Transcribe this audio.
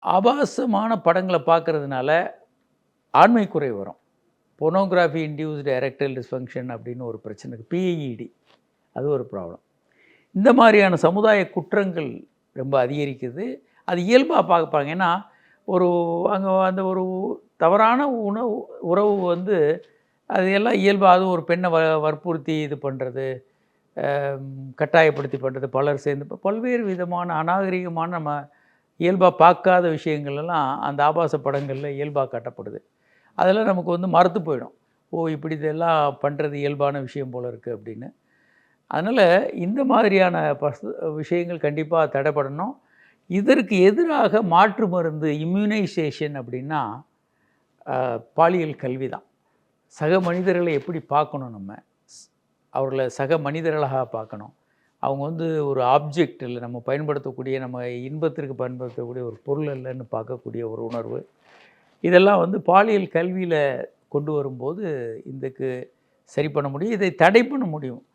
ஆபாசமான படங்கள பார்க்கறதுனால ஆண்மை குறைவு வரும். போர்னோகிராஃபி இன்டியூஸ்டு எரெக்டைல் டிஸ்ஃபங்க்ஷன் அப்படின்னு ஒரு பிரச்சனை இருக்குது. பிஐஇடி அது ஒரு ப்ராப்ளம். இந்த மாதிரியான சமுதாய குற்றங்கள் ரொம்ப அதிகரிக்குது. அது இயல்பாக பார்ப்பாங்க. ஏன்னா ஒரு அங்கே அந்த ஒரு தவறான உறவு வந்து அது எல்லாம் இயல்பாக அதுவும் ஒரு பெண்ணை வற்புறுத்தி இது பண்ணுறது, கட்டாயப்படுத்தி பண்ணுறது, பலர் சேர்ந்து பல்வேறு விதமான அநாகரிகமான நம்ம இயல்பாக பார்க்காத விஷயங்கள் எல்லாம் அந்த ஆபாச படங்களில் இயல்பாக காட்டப்படுது. அதெல்லாம் நமக்கு வந்து மறத்து போயிடும். ஓ, இப்படி இதெல்லாம் பண்ணுறது இயல்பான விஷயம் போல் இருக்குது அப்படின்னு. அதனால் இந்த மாதிரியான விஷயங்கள் கண்டிப்பாக தடைப்படணும். இதற்கு எதிராக மாற்று மருந்து இம்யூனைசேஷன் அப்படின்னா பாலியல் கல்வி தான். சக மனிதர்களை எப்படி பார்க்கணும், நம்ம அவர்களை சக மனிதர்களாக பார்க்கணும். அவங்க வந்து ஒரு ஆப்ஜெக்ட் இல்லை, நம்ம பயன்படுத்தக்கூடிய நம்ம இன்பத்திற்கு பயன்படுத்தக்கூடிய ஒரு பொருள் இல்லைன்னு பார்க்கக்கூடிய ஒரு உணர்வு. இதெல்லாம் வந்து பாலியல் கல்வியில் கொண்டு வரும்போது இதுக்கு சரி பண்ண முடியும். இதை தடை பண்ண முடியும்.